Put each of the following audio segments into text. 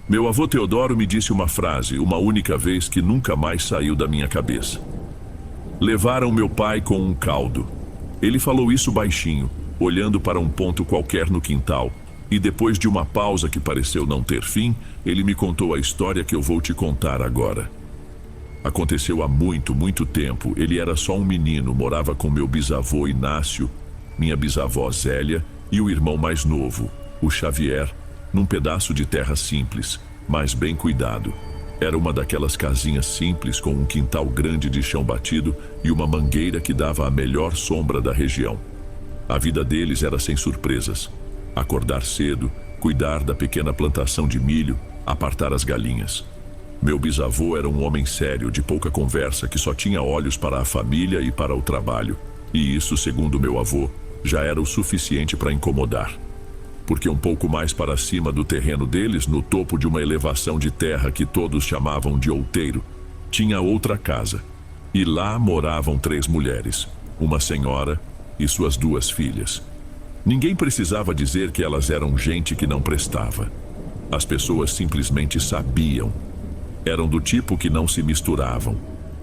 Meu avô Teodoro me disse uma frase, uma única vez que nunca mais saiu da minha cabeça. Levaram meu pai com um caldo. Ele falou isso baixinho, olhando para um ponto qualquer no quintal, e depois de uma pausa que pareceu não ter fim, ele me contou a história que eu vou te contar agora. Aconteceu há muito, muito tempo. Ele era só um menino, morava com meu bisavô Inácio, minha bisavó Zélia e o irmão mais novo, o Xavier, num pedaço de terra simples, mas bem cuidado. Era uma daquelas casinhas simples com um quintal grande de chão batido e uma mangueira que dava a melhor sombra da região. A vida deles era sem surpresas. Acordar cedo, cuidar da pequena plantação de milho, apartar as galinhas. Meu bisavô era um homem sério, de pouca conversa, que só tinha olhos para a família e para o trabalho. E isso, segundo meu avô, já era o suficiente para incomodar. Porque um pouco mais para cima do terreno deles, no topo de uma elevação de terra que todos chamavam de outeiro, tinha outra casa. E lá moravam 3 mulheres, uma senhora e suas 2 filhas. Ninguém precisava dizer que elas eram gente que não prestava. As pessoas simplesmente sabiam. Eram do tipo que não se misturavam,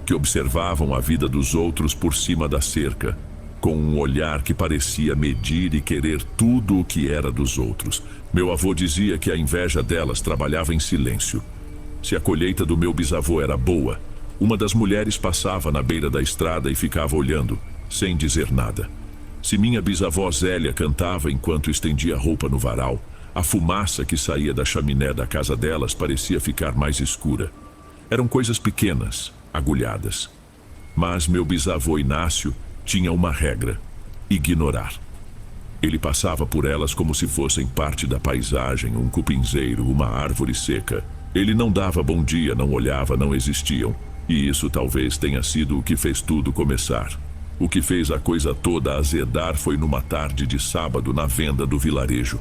que observavam a vida dos outros por cima da cerca, com um olhar que parecia medir e querer tudo o que era dos outros. Meu avô dizia que a inveja delas trabalhava em silêncio. Se a colheita do meu bisavô era boa, uma das mulheres passava na beira da estrada e ficava olhando, sem dizer nada. Se minha bisavó Zélia cantava enquanto estendia roupa no varal, a fumaça que saía da chaminé da casa delas parecia ficar mais escura. Eram coisas pequenas, agulhadas. Mas meu bisavô Inácio tinha uma regra: ignorar. Ele passava por elas como se fossem parte da paisagem, um cupinzeiro, uma árvore seca. Ele não dava bom dia, não olhava, não existiam. E isso talvez tenha sido o que fez tudo começar. O que fez a coisa toda azedar foi numa tarde de sábado na venda do vilarejo.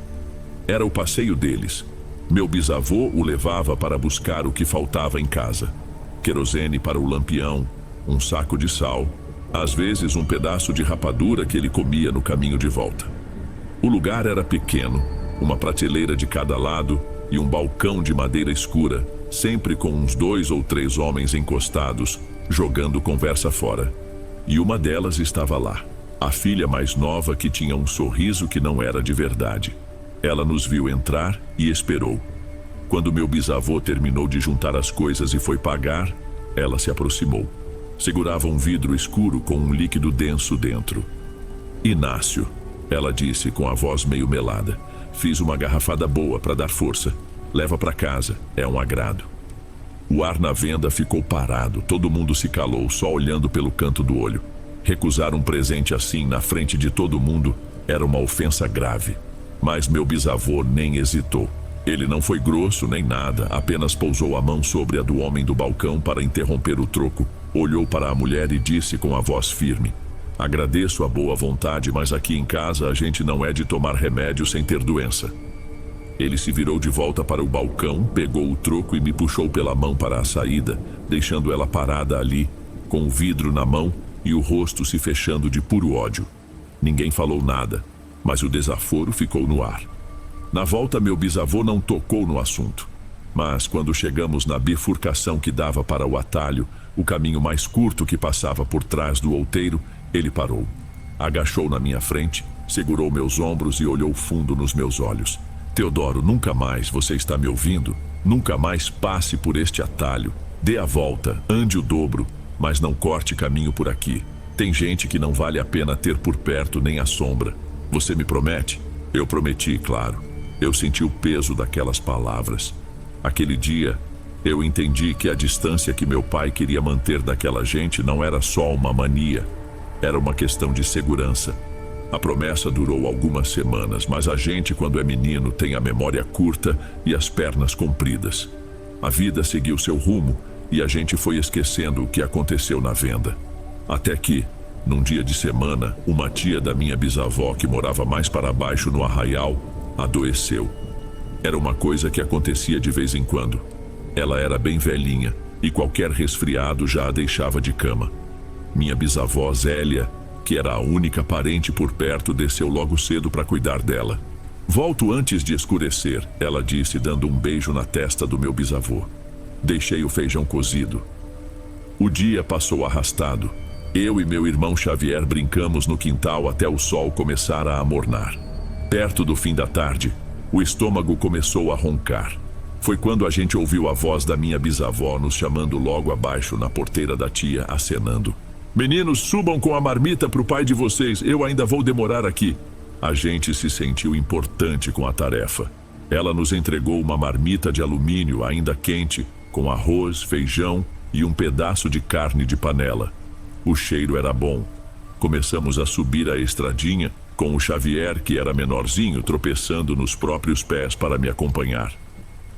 Era o passeio deles. Meu bisavô o levava para buscar o que faltava em casa: querosene para o lampião, um saco de sal, às vezes um pedaço de rapadura que ele comia no caminho de volta. O lugar era pequeno, uma prateleira de cada lado e um balcão de madeira escura, sempre com uns 2 ou 3 homens encostados, jogando conversa fora. E uma delas estava lá, a filha mais nova, que tinha um sorriso que não era de verdade. Ela nos viu entrar e esperou. Quando meu bisavô terminou de juntar as coisas e foi pagar, ela se aproximou. Segurava um vidro escuro com um líquido denso dentro. Inácio, ela disse com a voz meio melada. Fiz uma garrafada boa para dar força. Leva para casa, é um agrado. O ar na venda ficou parado, todo mundo se calou, só olhando pelo canto do olho. Recusar um presente assim na frente de todo mundo era uma ofensa grave. Mas meu bisavô nem hesitou. Ele não foi grosso nem nada, apenas pousou a mão sobre a do homem do balcão para interromper o troco. Olhou para a mulher e disse com a voz firme: agradeço a boa vontade, mas aqui em casa a gente não é de tomar remédio sem ter doença. Ele se virou de volta para o balcão, pegou o troco e me puxou pela mão para a saída, deixando ela parada ali, com o vidro na mão e o rosto se fechando de puro ódio. Ninguém falou nada, mas o desaforo ficou no ar. Na volta, meu bisavô não tocou no assunto. Mas quando chegamos na bifurcação que dava para o atalho, o caminho mais curto que passava por trás do outeiro, ele parou. Agachou na minha frente, segurou meus ombros e olhou fundo nos meus olhos. Teodoro, nunca mais, você está me ouvindo? Nunca mais passe por este atalho. Dê a volta, ande o dobro, mas não corte caminho por aqui. Tem gente que não vale a pena ter por perto nem a sombra. Você me promete? Eu prometi, claro. Eu senti o peso daquelas palavras. Aquele dia, eu entendi que a distância que meu pai queria manter daquela gente não era só uma mania. Era uma questão de segurança. A promessa durou algumas semanas, mas a gente, quando é menino, tem a memória curta e as pernas compridas. A vida seguiu seu rumo e a gente foi esquecendo o que aconteceu na venda. Até que, num dia de semana, uma tia da minha bisavó, que morava mais para baixo no arraial, adoeceu. Era uma coisa que acontecia de vez em quando. Ela era bem velhinha e qualquer resfriado já a deixava de cama. Minha bisavó Zélia, que era a única parente por perto, desceu logo cedo para cuidar dela. Volto antes de escurecer, ela disse, dando um beijo na testa do meu bisavô. Deixei o feijão cozido. O dia passou arrastado. Eu e meu irmão Xavier brincamos no quintal até o sol começar a amornar. Perto do fim da tarde, o estômago começou a roncar. Foi quando a gente ouviu a voz da minha bisavó nos chamando logo abaixo na porteira da tia, acenando. Meninos, subam com a marmita pro pai de vocês, eu ainda vou demorar aqui. A gente se sentiu importante com a tarefa. Ela nos entregou uma marmita de alumínio ainda quente, com arroz, feijão e um pedaço de carne de panela. O cheiro era bom. Começamos a subir a estradinha, com o Xavier, que era menorzinho, tropeçando nos próprios pés para me acompanhar.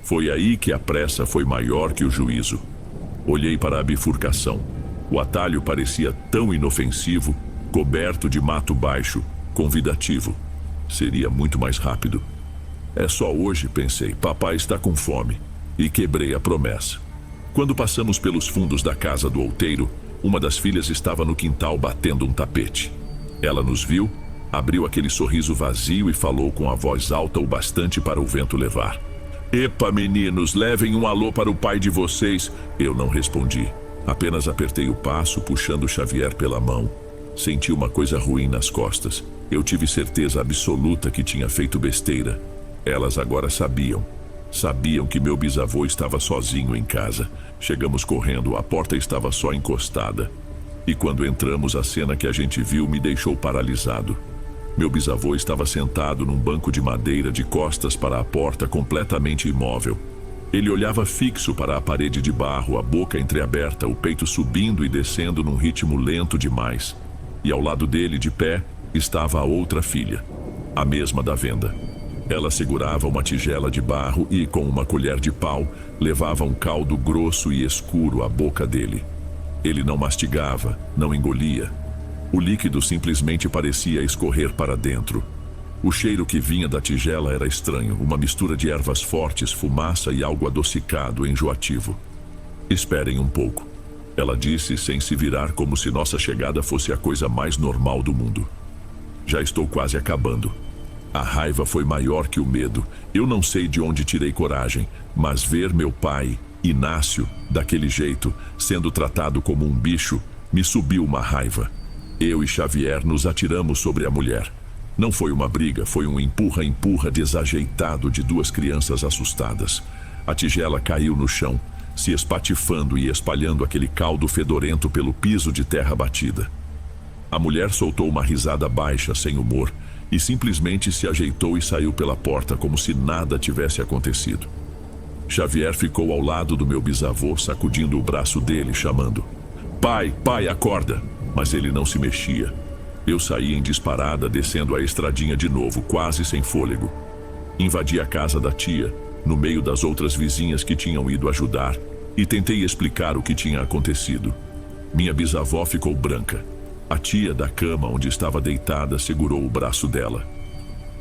Foi aí que a pressa foi maior que o juízo. Olhei para a bifurcação. O atalho parecia tão inofensivo, coberto de mato baixo, convidativo. Seria muito mais rápido. É só hoje, pensei, papai está com fome. E quebrei a promessa. Quando passamos pelos fundos da casa do outeiro, uma das filhas estava no quintal batendo um tapete. Ela nos viu, abriu aquele sorriso vazio e falou com a voz alta o bastante para o vento levar. Epa, meninos, levem um alô para o pai de vocês. Eu não respondi. Apenas apertei o passo, puxando Xavier pela mão. Senti uma coisa ruim nas costas. Eu tive certeza absoluta que tinha feito besteira. Elas agora sabiam. Sabiam que meu bisavô estava sozinho em casa. Chegamos correndo, a porta estava só encostada. E quando entramos, a cena que a gente viu me deixou paralisado. Meu bisavô estava sentado num banco de madeira de costas para a porta, completamente imóvel. Ele olhava fixo para a parede de barro, a boca entreaberta, o peito subindo e descendo num ritmo lento demais. E ao lado dele, de pé, estava a outra filha, a mesma da venda. Ela segurava uma tigela de barro e, com uma colher de pau, levava um caldo grosso e escuro à boca dele. Ele não mastigava, não engolia. O líquido simplesmente parecia escorrer para dentro. O cheiro que vinha da tigela era estranho, uma mistura de ervas fortes, fumaça e algo adocicado, enjoativo. Esperem um pouco, ela disse sem se virar, como se nossa chegada fosse a coisa mais normal do mundo. Já estou quase acabando. A raiva foi maior que o medo. Eu não sei de onde tirei coragem, mas ver meu pai, Inácio, daquele jeito, sendo tratado como um bicho, me subiu uma raiva. Eu e Xavier nos atiramos sobre a mulher. Não foi uma briga, foi um empurra-empurra desajeitado de duas crianças assustadas. A tigela caiu no chão, se espatifando e espalhando aquele caldo fedorento pelo piso de terra batida. A mulher soltou uma risada baixa, sem humor, e simplesmente se ajeitou e saiu pela porta como se nada tivesse acontecido. Xavier ficou ao lado do meu bisavô, sacudindo o braço dele, chamando. Pai, pai, acorda! Mas ele não se mexia. Eu saí em disparada, descendo a estradinha de novo, quase sem fôlego. Invadi a casa da tia, no meio das outras vizinhas que tinham ido ajudar, e tentei explicar o que tinha acontecido. Minha bisavó ficou branca. A tia, da cama onde estava deitada, segurou o braço dela.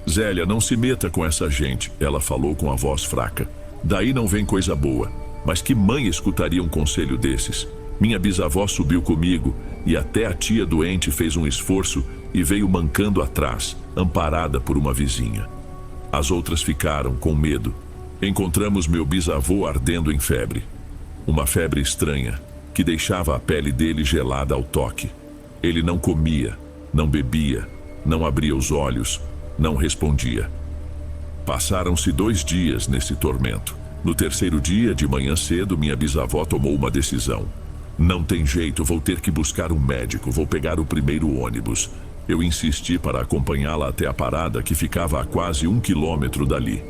Zélia, não se meta com essa gente, ela falou com a voz fraca. Daí não vem coisa boa. Mas que mãe escutaria um conselho desses? Minha bisavó subiu comigo, e até a tia doente fez um esforço e veio mancando atrás, amparada por uma vizinha. As outras ficaram com medo. Encontramos meu bisavô ardendo em febre. Uma febre estranha, que deixava a pele dele gelada ao toque. Ele não comia, não bebia, não abria os olhos, não respondia. Passaram-se 2 dias nesse tormento. No terceiro dia, de manhã cedo, minha bisavó tomou uma decisão. Não tem jeito, vou ter que buscar um médico, vou pegar o primeiro ônibus. Eu insisti para acompanhá-la até a parada, que ficava a quase 1 quilômetro dali.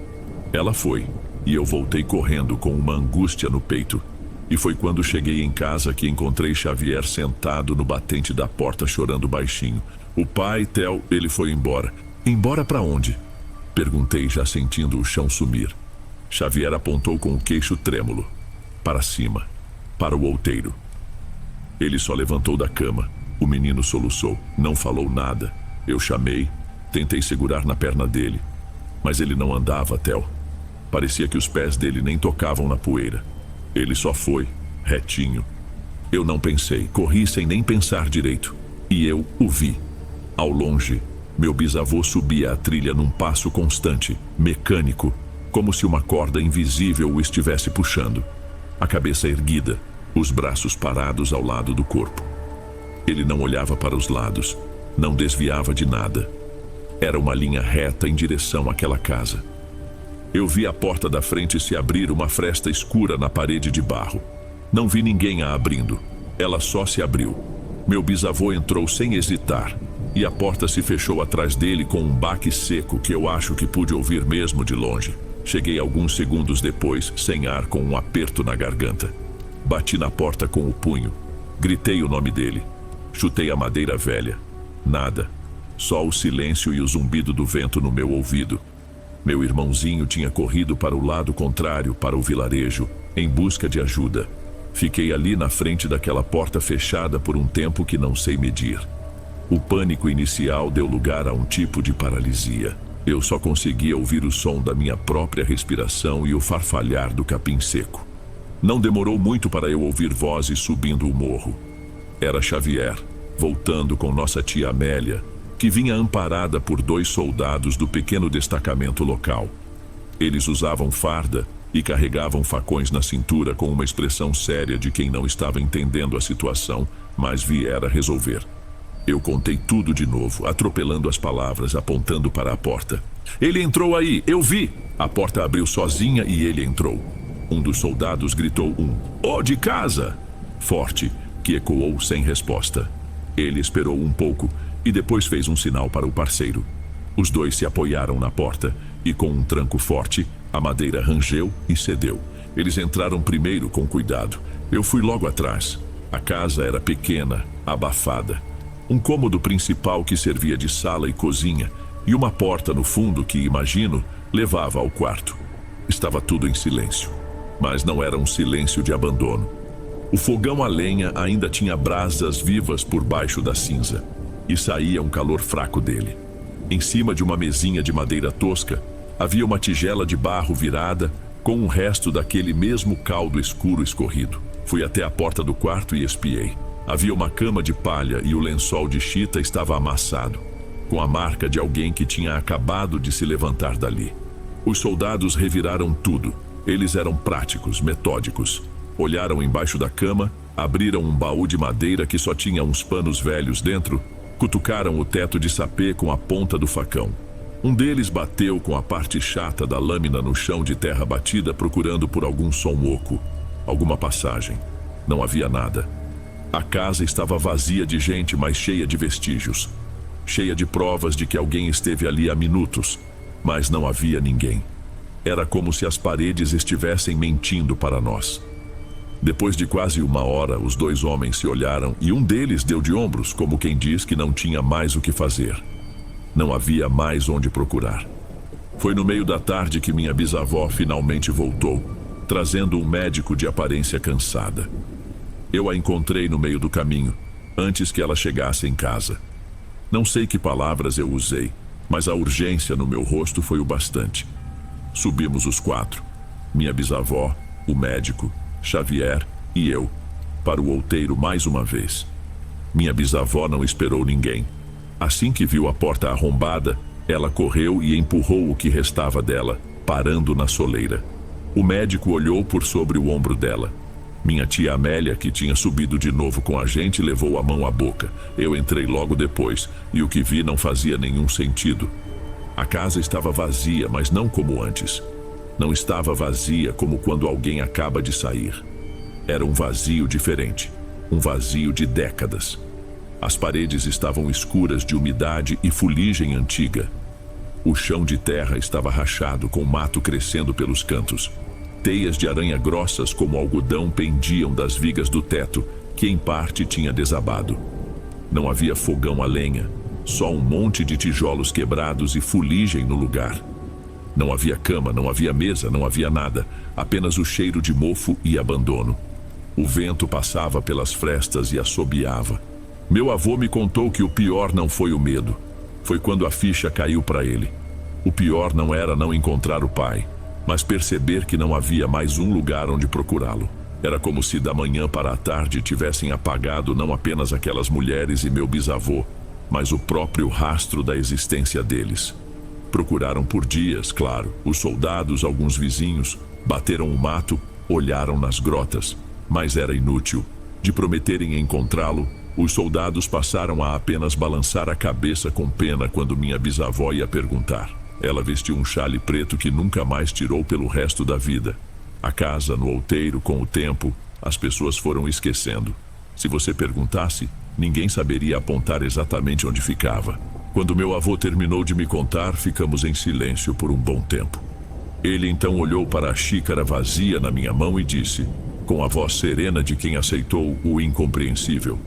Ela foi, e eu voltei correndo com uma angústia no peito. E foi quando cheguei em casa que encontrei Xavier sentado no batente da porta, chorando baixinho. O pai, Theo, ele foi embora. Embora para onde? Perguntei, já sentindo o chão sumir. Xavier apontou com o queixo trêmulo. Para cima. Para o outeiro. Ele só levantou da cama. O menino soluçou. Não falou nada. Eu chamei. Tentei segurar na perna dele. Mas ele não andava, Theo. Parecia que os pés dele nem tocavam na poeira. Ele só foi, retinho. Eu não pensei, corri sem nem pensar direito. E eu o vi. Ao longe, Meu bisavô subia a trilha num passo constante, mecânico, como se uma corda invisível o estivesse puxando. A cabeça erguida, os braços parados ao lado do corpo. Ele não olhava para os lados, não desviava de nada. Era uma linha reta em direção àquela casa. Eu vi a porta da frente se abrir, uma fresta escura na parede de barro. Não vi ninguém a abrindo. Ela só se abriu. Meu bisavô entrou sem hesitar, e a porta se fechou atrás dele com um baque seco que eu acho que pude ouvir mesmo de longe. Cheguei alguns segundos depois, sem ar, com um aperto na garganta. Bati na porta com o punho. Gritei o nome dele. Chutei a madeira velha. Nada. Só o silêncio e o zumbido do vento no meu ouvido. Meu irmãozinho tinha corrido para o lado contrário, para o vilarejo, em busca de ajuda. Fiquei ali na frente daquela porta fechada por um tempo que não sei medir. O pânico inicial deu lugar a um tipo de paralisia. Eu só conseguia ouvir o som da minha própria respiração e o farfalhar do capim seco. Não demorou muito para eu ouvir vozes subindo o morro. Era Xavier, voltando com nossa tia Amélia, que vinha amparada por 2 soldados do pequeno destacamento local. Eles usavam farda e carregavam facões na cintura com uma expressão séria de quem não estava entendendo a situação, mas viera resolver. Eu contei tudo de novo, atropelando as palavras, apontando para a porta. Ele entrou aí, eu vi! A porta abriu sozinha e ele entrou. Um dos soldados gritou "Ô, de casa!" forte, que ecoou sem resposta. Ele esperou um pouco e depois fez um sinal para o parceiro. Os 2 se apoiaram na porta e, com um tranco forte, a madeira rangeu e cedeu. Eles entraram primeiro com cuidado. Eu fui logo atrás. A casa era pequena, abafada. Um cômodo principal que servia de sala e cozinha, e uma porta no fundo que, imagino, levava ao quarto. Estava tudo em silêncio, mas não era um silêncio de abandono. O fogão a lenha ainda tinha brasas vivas por baixo da cinza, e saía um calor fraco dele. Em cima de uma mesinha de madeira tosca, havia uma tigela de barro virada, com um resto daquele mesmo caldo escuro escorrido. Fui até a porta do quarto e espiei. Havia uma cama de palha e o lençol de chita estava amassado, com a marca de alguém que tinha acabado de se levantar dali. Os soldados reviraram tudo. Eles eram práticos, metódicos. Olharam embaixo da cama, abriram um baú de madeira que só tinha uns panos velhos dentro, cutucaram o teto de sapê com a ponta do facão. Um deles bateu com a parte chata da lâmina no chão de terra batida, procurando por algum som oco, alguma passagem. Não havia nada. A casa estava vazia de gente, mas cheia de vestígios. Cheia de provas de que alguém esteve ali há minutos, mas não havia ninguém. Era como se as paredes estivessem mentindo para nós. Depois de quase 1 hora, os 2 homens se olharam e um deles deu de ombros, como quem diz que não tinha mais o que fazer. Não havia mais onde procurar. Foi no meio da tarde que minha bisavó finalmente voltou, trazendo um médico de aparência cansada. Eu a encontrei no meio do caminho, antes que ela chegasse em casa. Não sei que palavras eu usei, mas a urgência no meu rosto foi o bastante. Subimos os 4, minha bisavó, o médico, Xavier e eu, para o outeiro mais uma vez. Minha bisavó não esperou ninguém. Assim que viu a porta arrombada, ela correu e empurrou o que restava dela, parando na soleira. O médico olhou por sobre o ombro dela. Minha tia Amélia, que tinha subido de novo com a gente, levou a mão à boca. Eu entrei logo depois, e o que vi não fazia nenhum sentido. A casa estava vazia, mas não como antes. Não estava vazia como quando alguém acaba de sair. Era um vazio diferente, um vazio de décadas. As paredes estavam escuras de umidade e fuligem antiga. O chão de terra estava rachado, com mato crescendo pelos cantos. Teias de aranha grossas como algodão pendiam das vigas do teto, que em parte tinha desabado. Não havia fogão a lenha, só um monte de tijolos quebrados e fuligem no lugar. Não havia cama, não havia mesa, não havia nada, apenas o cheiro de mofo e abandono. O vento passava pelas frestas e assobiava. Meu avô me contou que o pior não foi o medo, foi quando a ficha caiu para ele. O pior não era não encontrar o pai, mas perceber que não havia mais um lugar onde procurá-lo. Era como se da manhã para a tarde tivessem apagado não apenas aquelas mulheres e meu bisavô, mas o próprio rastro da existência deles. Procuraram por dias, claro, os soldados, alguns vizinhos, bateram o mato, olharam nas grotas, mas era inútil. De prometerem encontrá-lo, os soldados passaram a apenas balançar a cabeça com pena quando minha bisavó ia perguntar. Ela vestiu um xale preto que nunca mais tirou pelo resto da vida. A casa no outeiro, com o tempo, as pessoas foram esquecendo. Se você perguntasse, ninguém saberia apontar exatamente onde ficava. Quando meu avô terminou de me contar, ficamos em silêncio por um bom tempo. Ele então olhou para a xícara vazia na minha mão e disse, com a voz serena de quem aceitou o incompreensível: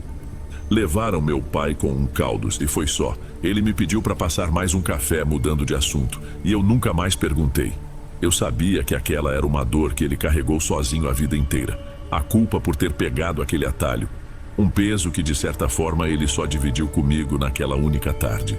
levaram meu pai com um caldos e foi só. Ele me pediu para passar mais um café, mudando de assunto, e eu nunca mais perguntei. Eu sabia que aquela era uma dor que ele carregou sozinho a vida inteira. A culpa por ter pegado aquele atalho. Um peso que, de certa forma, ele só dividiu comigo naquela única tarde.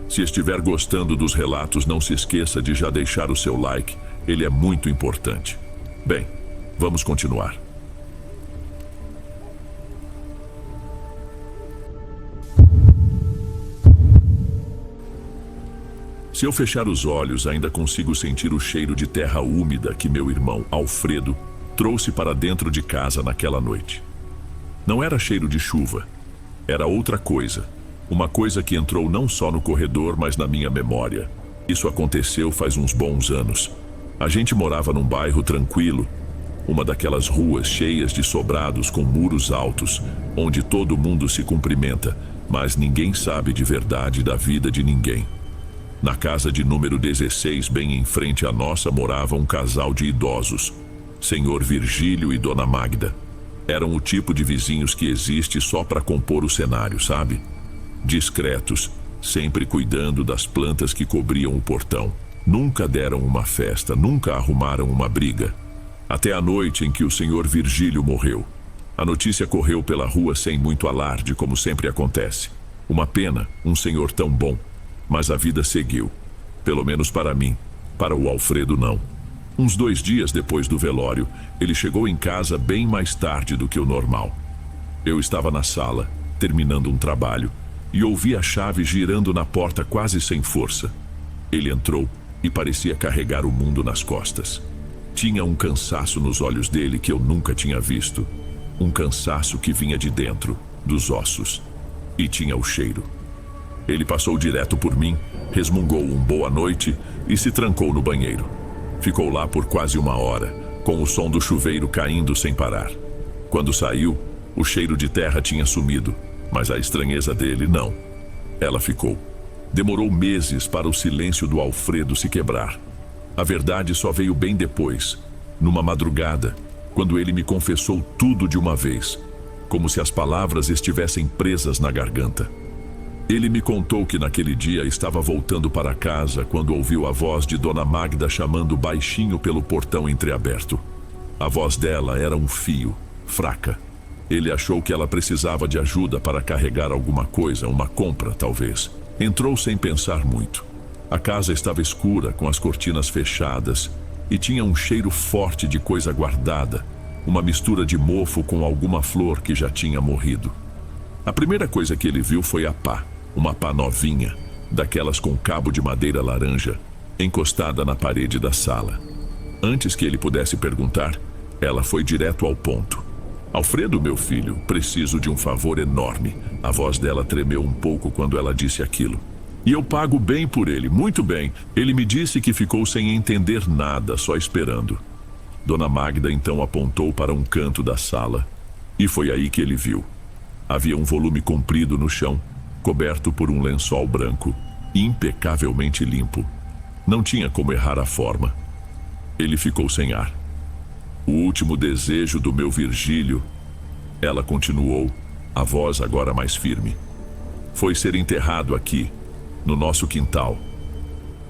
Se estiver gostando dos relatos, não se esqueça de já deixar o seu like. Ele é muito importante. Bem, vamos continuar. Se eu fechar os olhos, ainda consigo sentir o cheiro de terra úmida que meu irmão, Alfredo, trouxe para dentro de casa naquela noite. Não era cheiro de chuva. Era outra coisa. Uma coisa que entrou não só no corredor, mas na minha memória. Isso aconteceu faz uns bons anos. A gente morava num bairro tranquilo, uma daquelas ruas cheias de sobrados com muros altos, onde todo mundo se cumprimenta, mas ninguém sabe de verdade da vida de ninguém. Na casa de número 16, bem em frente à nossa, morava um casal de idosos, Senhor Virgílio e Dona Magda. Eram o tipo de vizinhos que existe só para compor o cenário, sabe? Discretos, sempre cuidando das plantas que cobriam o portão. Nunca deram uma festa, nunca arrumaram uma briga. Até a noite em que o Senhor Virgílio morreu. A notícia correu pela rua sem muito alarde, como sempre acontece. Uma pena, um senhor tão bom. Mas a vida seguiu. Pelo menos para mim. Para o Alfredo, não. Uns 2 dias depois do velório, ele chegou em casa bem mais tarde do que o normal. Eu estava na sala, terminando um trabalho, e ouvi a chave girando na porta quase sem força. Ele entrou e parecia carregar o mundo nas costas. Tinha um cansaço nos olhos dele que eu nunca tinha visto. Um cansaço que vinha de dentro, dos ossos. E tinha o cheiro. Ele passou direto por mim, resmungou um boa noite e se trancou no banheiro. Ficou lá por quase 1 hora, com o som do chuveiro caindo sem parar. Quando saiu, o cheiro de terra tinha sumido, mas a estranheza dele não. Ela ficou. Demorou meses para o silêncio do Alfredo se quebrar. A verdade só veio bem depois, numa madrugada, quando ele me confessou tudo de uma vez, como se as palavras estivessem presas na garganta. Ele me contou que naquele dia estava voltando para casa quando ouviu a voz de Dona Magda chamando baixinho pelo portão entreaberto. A voz dela era um fio, fraca. Ele achou que ela precisava de ajuda para carregar alguma coisa, uma compra, talvez. Entrou sem pensar muito. A casa estava escura, com as cortinas fechadas, e tinha um cheiro forte de coisa guardada, uma mistura de mofo com alguma flor que já tinha morrido. A primeira coisa que ele viu foi a pá. Uma pá novinha, daquelas com cabo de madeira laranja, encostada na parede da sala. Antes que ele pudesse perguntar, ela foi direto ao ponto. Alfredo, meu filho, preciso de um favor enorme. A voz dela tremeu um pouco quando ela disse aquilo. E eu pago bem por ele, muito bem. Ele me disse que ficou sem entender nada, só esperando. Dona Magda então apontou para um canto da sala. E foi aí que ele viu. Havia um volume comprido no chão, coberto por um lençol branco, impecavelmente limpo. Não tinha como errar a forma. Ele ficou sem ar. O último desejo do meu Virgílio, ela continuou, a voz agora mais firme, foi ser enterrado aqui, no nosso quintal.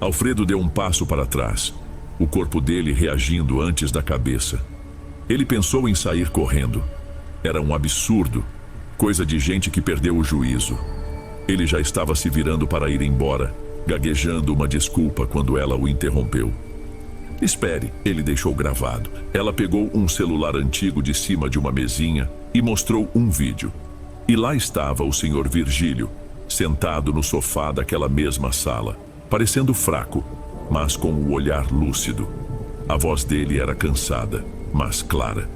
Alfredo deu um passo para trás, o corpo dele reagindo antes da cabeça. Ele pensou em sair correndo. Era um absurdo, coisa de gente que perdeu o juízo. Ele já estava se virando para ir embora, gaguejando uma desculpa quando ela o interrompeu. Espere, ele deixou gravado. Ela pegou um celular antigo de cima de uma mesinha e mostrou um vídeo. E lá estava o Sr. Virgílio, sentado no sofá daquela mesma sala, parecendo fraco, mas com o olhar lúcido. A voz dele era cansada, mas clara.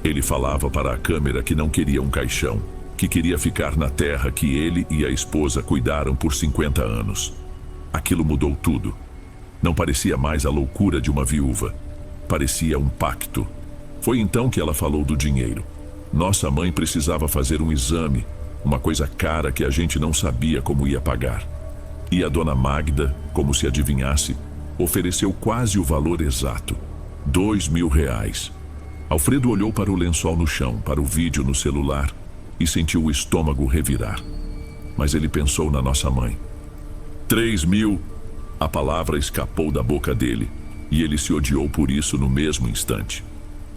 Ele falava para a câmera que não queria um caixão, que queria ficar na terra que ele e a esposa cuidaram por 50 anos. Aquilo mudou tudo. Não parecia mais a loucura de uma viúva. Parecia um pacto. Foi então que ela falou do dinheiro. Nossa mãe precisava fazer um exame, uma coisa cara que a gente não sabia como ia pagar. E a dona Magda, como se adivinhasse, ofereceu quase o valor exato: R$ 2.000. Alfredo olhou para o lençol no chão, para o vídeo no celular e sentiu o estômago revirar. Mas ele pensou na nossa mãe. 3.000. A palavra escapou da boca dele e ele se odiou por isso no mesmo instante.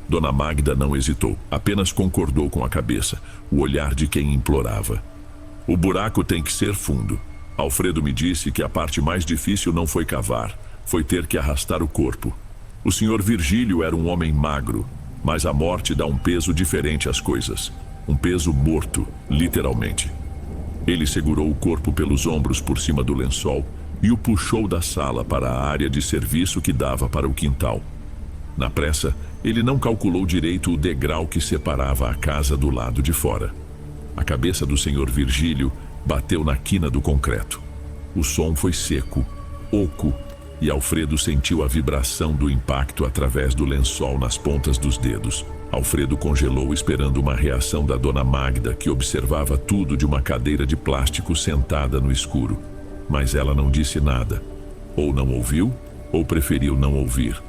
Dona Magda não hesitou, apenas concordou com a cabeça, o olhar de quem implorava. O buraco tem que ser fundo. Alfredo me disse que a parte mais difícil não foi cavar, foi ter que arrastar o corpo. O Sr. Virgílio era um homem magro, mas a morte dá um peso diferente às coisas. Um peso morto, literalmente. Ele segurou o corpo pelos ombros por cima do lençol e o puxou da sala para a área de serviço que dava para o quintal. Na pressa, ele não calculou direito o degrau que separava a casa do lado de fora. A cabeça do Sr. Virgílio bateu na quina do concreto. O som foi seco, oco, e Alfredo sentiu a vibração do impacto através do lençol nas pontas dos dedos. Alfredo congelou esperando uma reação da dona Magda, que observava tudo de uma cadeira de plástico sentada no escuro. Mas ela não disse nada. Ou não ouviu, ou preferiu não ouvir.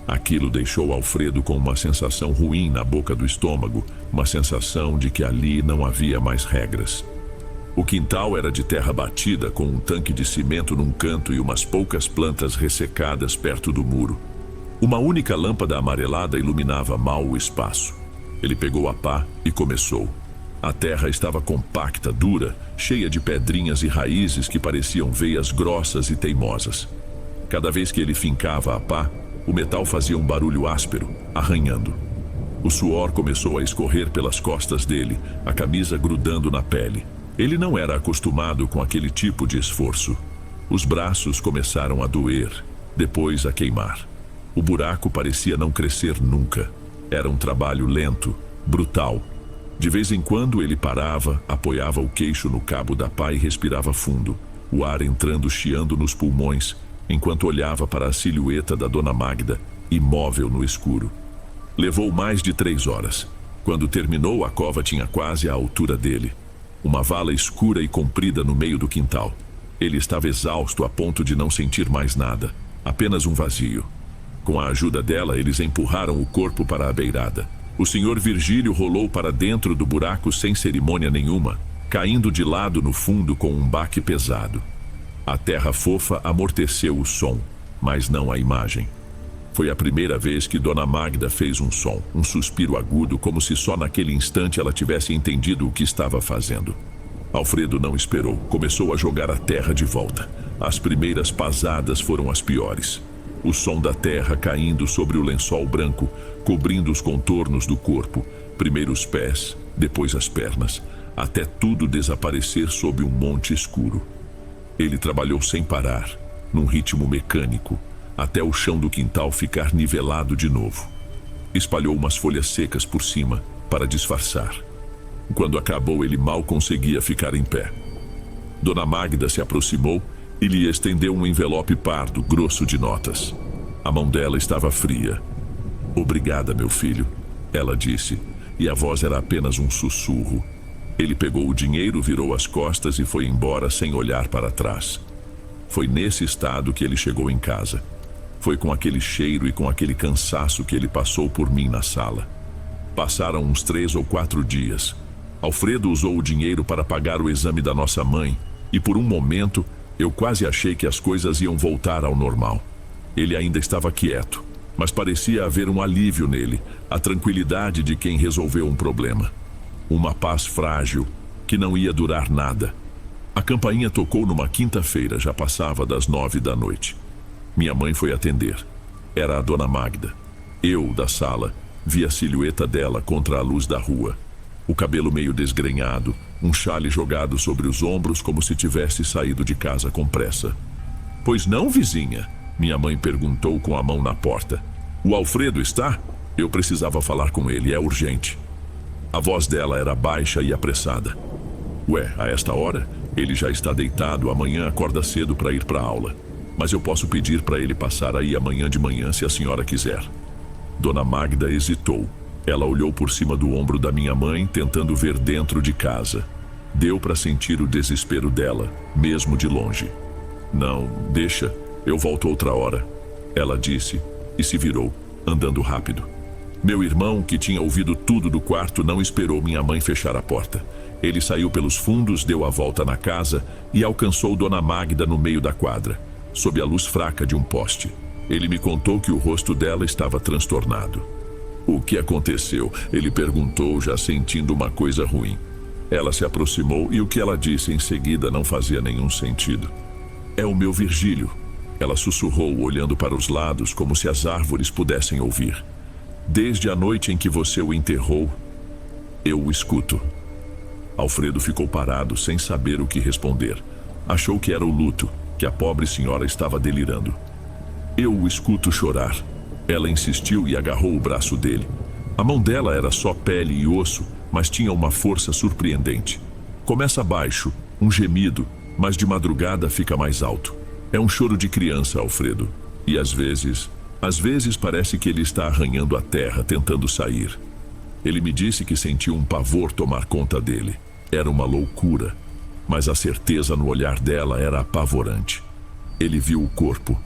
Aquilo deixou Alfredo com uma sensação ruim na boca do estômago, uma sensação de que ali não havia mais regras. O quintal era de terra batida, com um tanque de cimento num canto e umas poucas plantas ressecadas perto do muro. Uma única lâmpada amarelada iluminava mal o espaço. Ele pegou a pá e começou. A terra estava compacta, dura, cheia de pedrinhas e raízes que pareciam veias grossas e teimosas. Cada vez que ele fincava a pá, o metal fazia um barulho áspero, arranhando. O suor começou a escorrer pelas costas dele, a camisa grudando na pele. Ele não era acostumado com aquele tipo de esforço. Os braços começaram a doer, depois a queimar. O buraco parecia não crescer nunca. Era um trabalho lento, brutal. De vez em quando ele parava, apoiava o queixo no cabo da pá e respirava fundo, o ar entrando chiando nos pulmões, enquanto olhava para a silhueta da dona Magda, imóvel no escuro. Levou mais de 3 horas. Quando terminou, a cova tinha quase a altura dele. Uma vala escura e comprida no meio do quintal. Ele estava exausto a ponto de não sentir mais nada, apenas um vazio. Com a ajuda dela, eles empurraram o corpo para a beirada. O Sr. Virgílio rolou para dentro do buraco sem cerimônia nenhuma, caindo de lado no fundo com um baque pesado. A terra fofa amorteceu o som, mas não a imagem. Foi a primeira vez que Dona Magda fez um som, um suspiro agudo, como se só naquele instante ela tivesse entendido o que estava fazendo. Alfredo não esperou, começou a jogar a terra de volta. As primeiras pasadas foram as piores. O som da terra caindo sobre o lençol branco, cobrindo os contornos do corpo, primeiro os pés, depois as pernas, até tudo desaparecer sob um monte escuro. Ele trabalhou sem parar, num ritmo mecânico, até o chão do quintal ficar nivelado de novo. Espalhou umas folhas secas por cima, para disfarçar. Quando acabou, ele mal conseguia ficar em pé. Dona Magda se aproximou e lhe estendeu um envelope pardo, grosso de notas. A mão dela estava fria. "Obrigada, meu filho", ela disse, e a voz era apenas um sussurro. Ele pegou o dinheiro, virou as costas e foi embora sem olhar para trás. Foi nesse estado que ele chegou em casa. Foi com aquele cheiro e com aquele cansaço que ele passou por mim na sala. Passaram uns 3 ou 4 dias. Alfredo usou o dinheiro para pagar o exame da nossa mãe, e por um momento eu quase achei que as coisas iam voltar ao normal. Ele ainda estava quieto, mas parecia haver um alívio nele, a tranquilidade de quem resolveu um problema. Uma paz frágil, que não ia durar nada. A campainha tocou numa quinta-feira, já passava das 9 da noite. Minha mãe foi atender. Era a Dona Magda. Eu, da sala, vi a silhueta dela contra a luz da rua. O cabelo meio desgrenhado, um xale jogado sobre os ombros como se tivesse saído de casa com pressa. "Pois não, vizinha?" Minha mãe perguntou com a mão na porta. "O Alfredo está? Eu precisava falar com ele, é urgente." A voz dela era baixa e apressada. "Ué, a esta hora? Ele já está deitado, amanhã acorda cedo para ir para a aula. Mas eu posso pedir para ele passar aí amanhã de manhã se a senhora quiser." Dona Magda hesitou. Ela olhou por cima do ombro da minha mãe, tentando ver dentro de casa. Deu para sentir o desespero dela, mesmo de longe. "Não, deixa, eu volto outra hora," ela disse e se virou, andando rápido. Meu irmão, que tinha ouvido tudo do quarto, não esperou minha mãe fechar a porta. Ele saiu pelos fundos, deu a volta na casa e alcançou Dona Magda no meio da quadra, sob a luz fraca de um poste. Ele me contou que o rosto dela estava transtornado. "O que aconteceu?" ele perguntou, já sentindo uma coisa ruim. Ela se aproximou e o que ela disse em seguida não fazia nenhum sentido. "É o meu Virgílio," ela sussurrou, olhando para os lados como se as árvores pudessem ouvir. "Desde a noite em que você o enterrou, eu o escuto." Alfredo ficou parado, sem saber o que responder. Achou que era o luto, que a pobre senhora estava delirando. "Eu o escuto chorar." Ela insistiu e agarrou o braço dele. A mão dela era só pele e osso, mas tinha uma força surpreendente. Começa baixo, um gemido, mas de madrugada fica mais alto. É um choro de criança, Alfredo. E às vezes parece que ele está arranhando a terra, tentando sair. Ele me disse que sentiu um pavor tomar conta dele. Era uma loucura, mas a certeza no olhar dela era apavorante. Ele viu o corpo.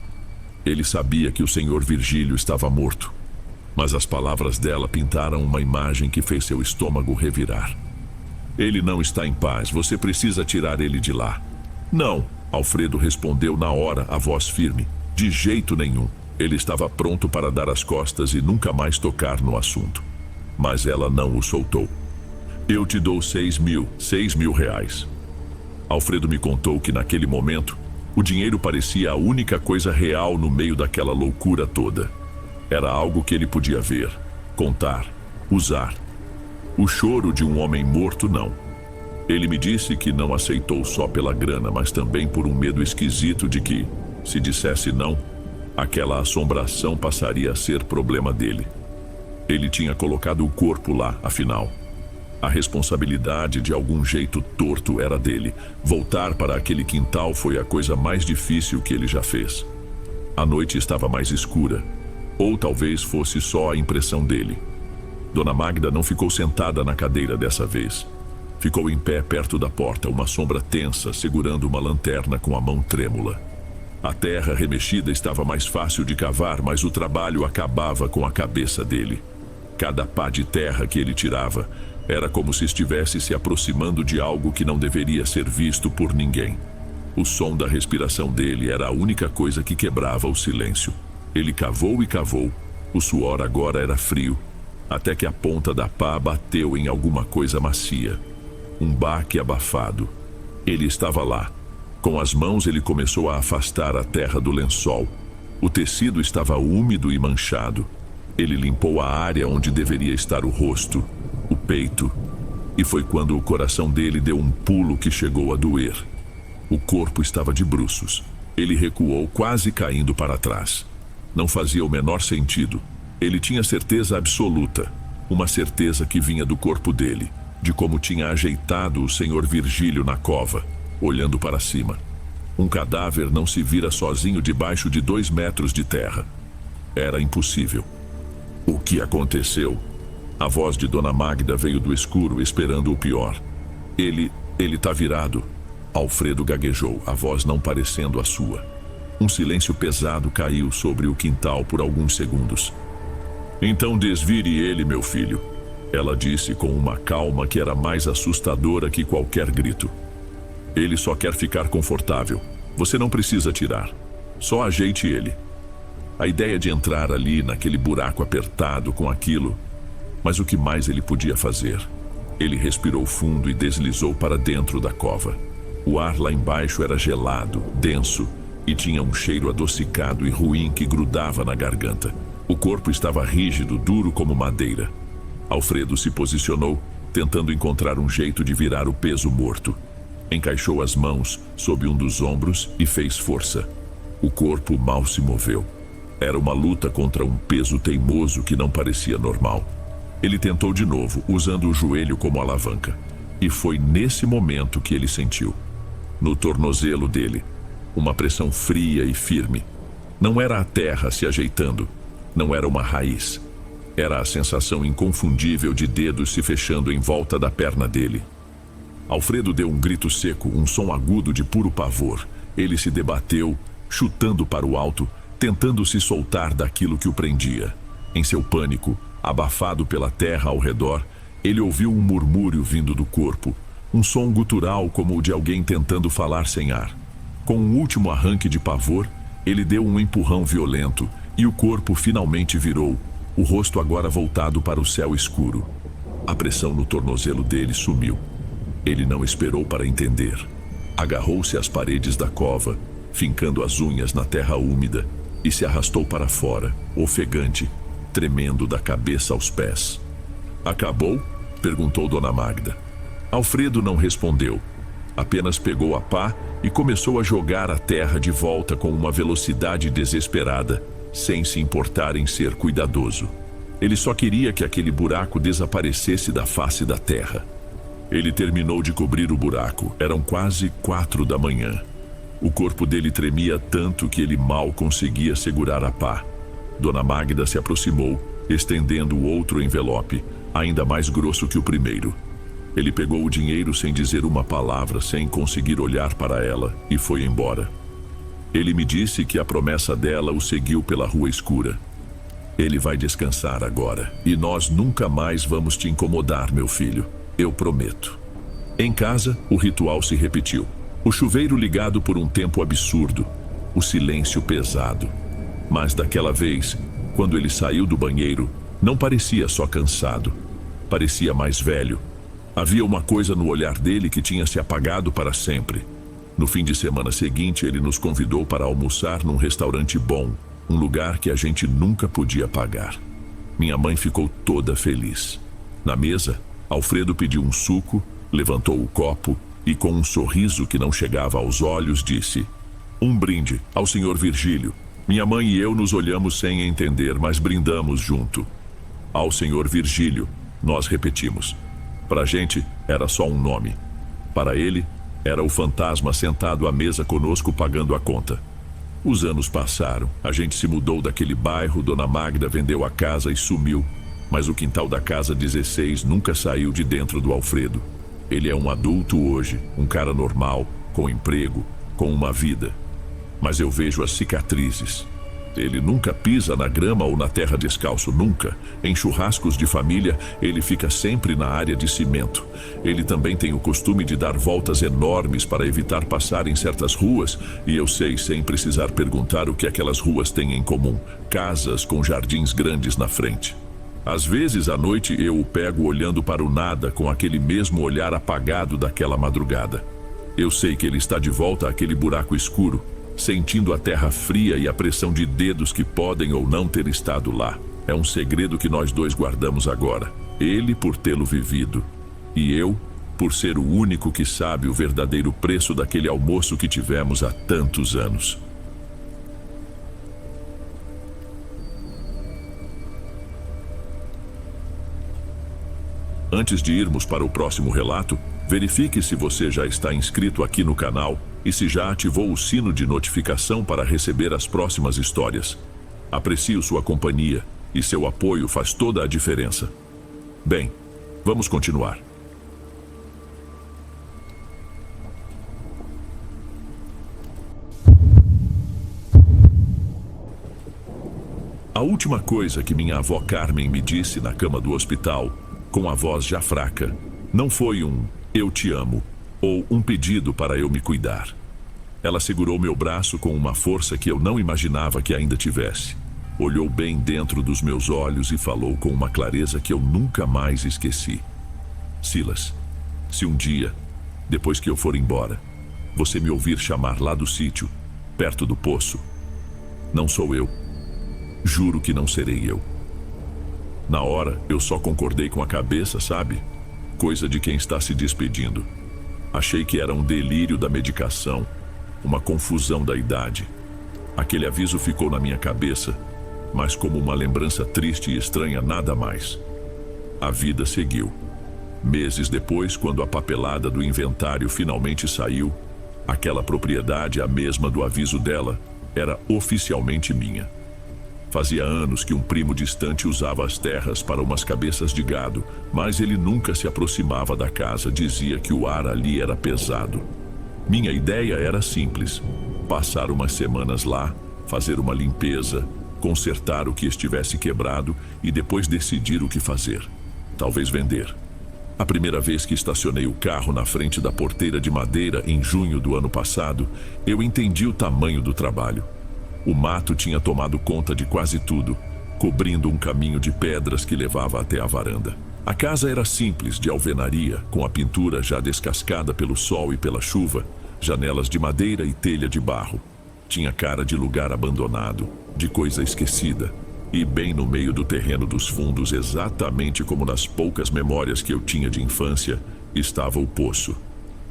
Ele sabia que o senhor Virgílio estava morto, mas as palavras dela pintaram uma imagem que fez seu estômago revirar. "Ele não está em paz, você precisa tirar ele de lá." "Não," Alfredo respondeu na hora, a voz firme. "De jeito nenhum." Ele estava pronto para dar as costas e nunca mais tocar no assunto. Mas ela não o soltou. "Eu te dou 6.000 reais. Alfredo me contou que naquele momento, o dinheiro parecia a única coisa real no meio daquela loucura toda. Era algo que ele podia ver, contar, usar. O choro de um homem morto, não. Ele me disse que não aceitou só pela grana, mas também por um medo esquisito de que, se dissesse não, aquela assombração passaria a ser problema dele. Ele tinha colocado o corpo lá, afinal. A responsabilidade de algum jeito torto era dele. Voltar para aquele quintal foi a coisa mais difícil que ele já fez. A noite estava mais escura, ou talvez fosse só a impressão dele. Dona Magda não ficou sentada na cadeira dessa vez. Ficou em pé perto da porta, uma sombra tensa, segurando uma lanterna com a mão trêmula. A terra remexida estava mais fácil de cavar, mas o trabalho acabava com a cabeça dele. Cada pá de terra que ele tirava era como se estivesse se aproximando de algo que não deveria ser visto por ninguém. O som da respiração dele era a única coisa que quebrava o silêncio. Ele cavou e cavou. O suor agora era frio, até que a ponta da pá bateu em alguma coisa macia. Um baque abafado. Ele estava lá. Com as mãos ele começou a afastar a terra do lençol. O tecido estava úmido e manchado. Ele limpou a área onde deveria estar o rosto, o peito, e foi quando o coração dele deu um pulo que chegou a doer. O corpo estava de bruços. Ele recuou, quase caindo para trás. Não fazia o menor sentido. Ele tinha certeza absoluta, uma certeza que vinha do corpo dele, de como tinha ajeitado o senhor Virgílio na cova, olhando para cima. Um cadáver não se vira sozinho debaixo de 2 metros de terra. Era impossível. O que aconteceu? A voz de Dona Magda veio do escuro, esperando o pior. Ele tá virado. Alfredo gaguejou, a voz não parecendo a sua. Um silêncio pesado caiu sobre o quintal por alguns segundos. "Então desvire ele, meu filho," ela disse com uma calma que era mais assustadora que qualquer grito. "Ele só quer ficar confortável. Você não precisa tirar. Só ajeite ele." A ideia de entrar ali, naquele buraco apertado com aquilo... Mas o que mais ele podia fazer? Ele respirou fundo e deslizou para dentro da cova. O ar lá embaixo era gelado, denso, e tinha um cheiro adocicado e ruim que grudava na garganta. O corpo estava rígido, duro como madeira. Alfredo se posicionou, tentando encontrar um jeito de virar o peso morto. Encaixou as mãos sob um dos ombros e fez força. O corpo mal se moveu. Era uma luta contra um peso teimoso que não parecia normal. Ele tentou de novo, usando o joelho como alavanca. E foi nesse momento que ele sentiu, no tornozelo dele, uma pressão fria e firme. Não era a terra se ajeitando, não era uma raiz. Era a sensação inconfundível de dedos se fechando em volta da perna dele. Alfredo deu um grito seco, um som agudo de puro pavor. Ele se debateu, chutando para o alto, tentando se soltar daquilo que o prendia. Em seu pânico, abafado pela terra ao redor, ele ouviu um murmúrio vindo do corpo, um som gutural como o de alguém tentando falar sem ar. Com um último arranque de pavor, ele deu um empurrão violento e o corpo finalmente virou, o rosto agora voltado para o céu escuro. A pressão no tornozelo dele sumiu. Ele não esperou para entender. Agarrou-se às paredes da cova, fincando as unhas na terra úmida, e se arrastou para fora, ofegante, tremendo da cabeça aos pés. "Acabou?" perguntou Dona Magda. Alfredo não respondeu. Apenas pegou a pá e começou a jogar a terra de volta com uma velocidade desesperada, sem se importar em ser cuidadoso. Ele só queria que aquele buraco desaparecesse da face da terra. Ele terminou de cobrir o buraco. Eram quase 4 da manhã. O corpo dele tremia tanto que ele mal conseguia segurar a pá. Dona Magda se aproximou, estendendo o outro envelope, ainda mais grosso que o primeiro. Ele pegou o dinheiro sem dizer uma palavra, sem conseguir olhar para ela, e foi embora. Ele me disse que a promessa dela o seguiu pela rua escura. "Ele vai descansar agora, e nós nunca mais vamos te incomodar, meu filho. Eu prometo." Em casa, o ritual se repetiu. O chuveiro ligado por um tempo absurdo. O silêncio pesado. Mas daquela vez, quando ele saiu do banheiro, não parecia só cansado. Parecia mais velho. Havia uma coisa no olhar dele que tinha se apagado para sempre. No fim de semana seguinte, ele nos convidou para almoçar num restaurante bom, um lugar que a gente nunca podia pagar. Minha mãe ficou toda feliz. Na mesa, Alfredo pediu um suco, levantou o copo e, com um sorriso que não chegava aos olhos, disse: "Um brinde ao Sr. Virgílio." Minha mãe e eu nos olhamos sem entender, mas brindamos junto. "Ao Sr. Virgílio", nós repetimos. Para a gente, era só um nome. Para ele, era o fantasma sentado à mesa conosco pagando a conta. Os anos passaram, a gente se mudou daquele bairro, Dona Magda vendeu a casa e sumiu. Mas o quintal da casa 16 nunca saiu de dentro do Alfredo. Ele é um adulto hoje, um cara normal, com emprego, com uma vida. Mas eu vejo as cicatrizes. Ele nunca pisa na grama ou na terra descalço, nunca. Em churrascos de família, ele fica sempre na área de cimento. Ele também tem o costume de dar voltas enormes para evitar passar em certas ruas, e eu sei sem precisar perguntar o que aquelas ruas têm em comum: casas com jardins grandes na frente. Às vezes, à noite, eu o pego olhando para o nada com aquele mesmo olhar apagado daquela madrugada. Eu sei que ele está de volta àquele buraco escuro, sentindo a terra fria e a pressão de dedos que podem ou não ter estado lá. É um segredo que nós dois guardamos agora. Ele por tê-lo vivido, e eu por ser o único que sabe o verdadeiro preço daquele almoço que tivemos há tantos anos. Antes de irmos para o próximo relato, verifique se você já está inscrito aqui no canal e se já ativou o sino de notificação para receber as próximas histórias. Aprecio sua companhia e seu apoio faz toda a diferença. Bem, vamos continuar. A última coisa que minha avó Carmen me disse na cama do hospital, com a voz já fraca, não foi um "eu te amo" ou um pedido para eu me cuidar. Ela segurou meu braço com uma força que eu não imaginava que ainda tivesse. Olhou bem dentro dos meus olhos e falou com uma clareza que eu nunca mais esqueci: "Silas, se um dia, depois que eu for embora, você me ouvir chamar lá do sítio, perto do poço. Não sou eu. Juro que não serei eu. Na hora, eu só concordei com a cabeça, sabe? Coisa de quem está se despedindo. Achei que era um delírio da medicação, uma confusão da idade. Aquele aviso ficou na minha cabeça, mas como uma lembrança triste e estranha, nada mais. A vida seguiu. Meses depois, quando a papelada do inventário finalmente saiu, aquela propriedade, a mesma do aviso dela, era oficialmente minha. Fazia anos que um primo distante usava as terras para umas cabeças de gado, mas ele nunca se aproximava da casa, dizia que o ar ali era pesado. Minha ideia era simples: passar umas semanas lá, fazer uma limpeza, consertar o que estivesse quebrado e depois decidir o que fazer. Talvez vender. A primeira vez que estacionei o carro na frente da porteira de madeira em junho do ano passado, eu entendi o tamanho do trabalho. O mato tinha tomado conta de quase tudo, cobrindo um caminho de pedras que levava até a varanda. A casa era simples, de alvenaria, com a pintura já descascada pelo sol e pela chuva, janelas de madeira e telha de barro. Tinha cara de lugar abandonado, de coisa esquecida. E bem no meio do terreno dos fundos, exatamente como nas poucas memórias que eu tinha de infância, estava o poço.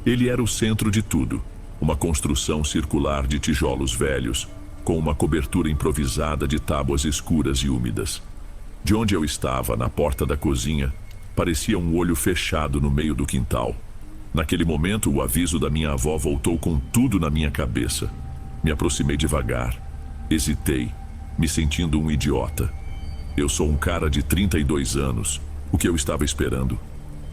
Ele era o centro de tudo, uma construção circular de tijolos velhos, com uma cobertura improvisada de tábuas escuras e úmidas. De onde eu estava, na porta da cozinha, parecia um olho fechado no meio do quintal. Naquele momento, o aviso da minha avó voltou com tudo na minha cabeça. Me aproximei devagar. Hesitei, me sentindo um idiota. Eu sou um cara de 32 anos. O que eu estava esperando?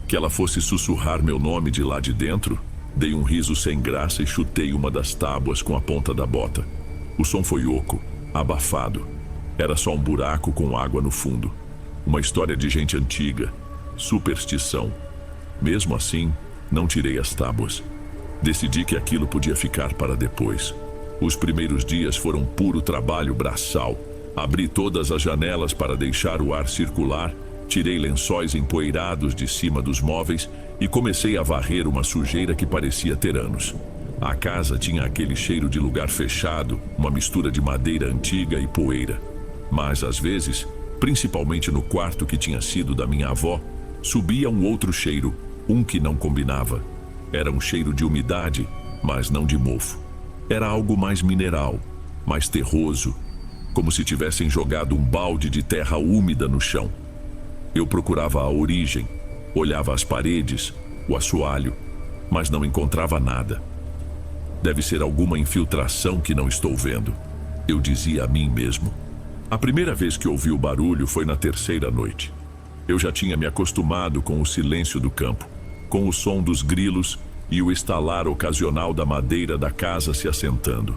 Que ela fosse sussurrar meu nome de lá de dentro? Dei um riso sem graça e chutei uma das tábuas com a ponta da bota. O som foi oco, abafado. Era só um buraco com água no fundo. Uma história de gente antiga. Superstição. Mesmo assim, não tirei as tábuas. Decidi que aquilo podia ficar para depois. Os primeiros dias foram puro trabalho braçal. Abri todas as janelas para deixar o ar circular, tirei lençóis empoeirados de cima dos móveis e comecei a varrer uma sujeira que parecia ter anos. A casa tinha aquele cheiro de lugar fechado, uma mistura de madeira antiga e poeira. Mas às vezes, principalmente no quarto que tinha sido da minha avó, subia um outro cheiro, um que não combinava. Era um cheiro de umidade, mas não de mofo. Era algo mais mineral, mais terroso, como se tivessem jogado um balde de terra úmida no chão. Eu procurava a origem, olhava as paredes, o assoalho, mas não encontrava nada. Deve ser alguma infiltração que não estou vendo, eu dizia a mim mesmo. A primeira vez que ouvi o barulho foi na terceira noite. Eu já tinha me acostumado com o silêncio do campo, com o som dos grilos e o estalar ocasional da madeira da casa se assentando.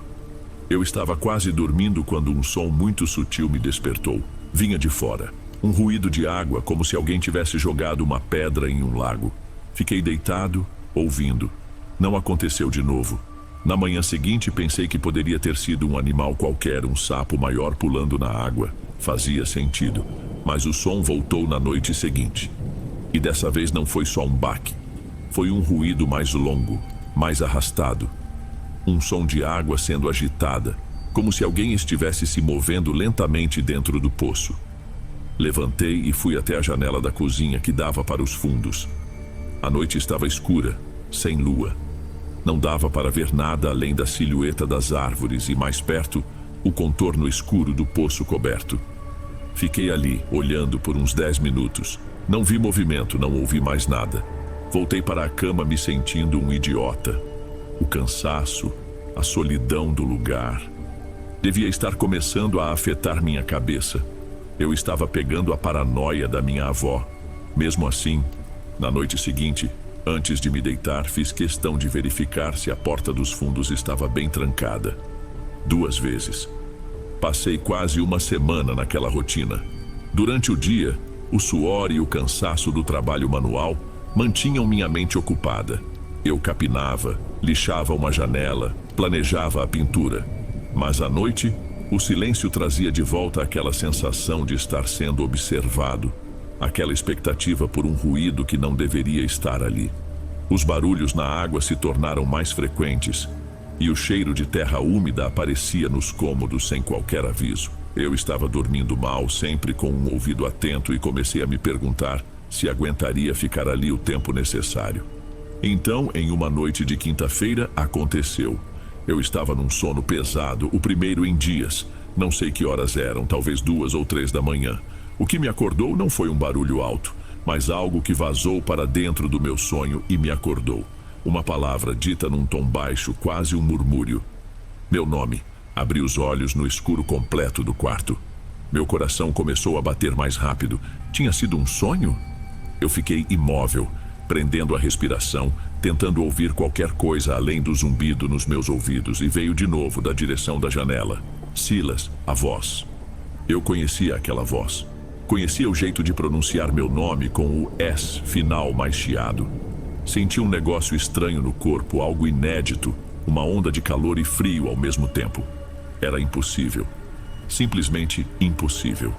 Eu estava quase dormindo quando um som muito sutil me despertou. Vinha de fora. Um ruído de água, como se alguém tivesse jogado uma pedra em um lago. Fiquei deitado, ouvindo. Não aconteceu de novo. Na manhã seguinte, pensei que poderia ter sido um animal qualquer, um sapo maior pulando na água. Fazia sentido. Mas o som voltou na noite seguinte. E dessa vez não foi só um baque. Foi um ruído mais longo, mais arrastado. Um som de água sendo agitada, como se alguém estivesse se movendo lentamente dentro do poço. Levantei e fui até a janela da cozinha que dava para os fundos. A noite estava escura, sem lua. Não dava para ver nada além da silhueta das árvores e, mais perto, o contorno escuro do poço coberto. Fiquei ali, olhando por uns 10 minutos. Não vi movimento, não ouvi mais nada. Voltei para a cama me sentindo um idiota. O cansaço, a solidão do lugar. Devia estar começando a afetar minha cabeça. Eu estava pegando a paranoia da minha avó. Mesmo assim, na noite seguinte, antes de me deitar, fiz questão de verificar se a porta dos fundos estava bem trancada. 2 vezes. Passei quase uma semana naquela rotina. Durante o dia, o suor e o cansaço do trabalho manual mantinham minha mente ocupada. Eu capinava, lixava uma janela, planejava a pintura. Mas à noite, o silêncio trazia de volta aquela sensação de estar sendo observado, aquela expectativa por um ruído que não deveria estar ali. Os barulhos na água se tornaram mais frequentes. e o cheiro de terra úmida aparecia nos cômodos sem qualquer aviso. Eu estava dormindo mal, sempre com um ouvido atento, e comecei a me perguntar se aguentaria ficar ali o tempo necessário. Então, em uma noite de quinta-feira, aconteceu. Eu estava num sono pesado, o primeiro em dias. Não sei que horas eram, talvez 2 ou 3 da manhã. O que me acordou não foi um barulho alto, mas algo que vazou para dentro do meu sonho e me acordou. Uma palavra dita num tom baixo, quase um murmúrio. Meu nome. Abri os olhos no escuro completo do quarto. Meu coração começou a bater mais rápido. Tinha sido um sonho? Eu fiquei imóvel, prendendo a respiração, tentando ouvir qualquer coisa além do zumbido nos meus ouvidos, e veio de novo da direção da janela. Silas, a voz. Eu conhecia aquela voz. Conhecia o jeito de pronunciar meu nome com o S final mais chiado. Senti um negócio estranho no corpo, algo inédito, uma onda de calor e frio ao mesmo tempo. Era impossível. Simplesmente impossível.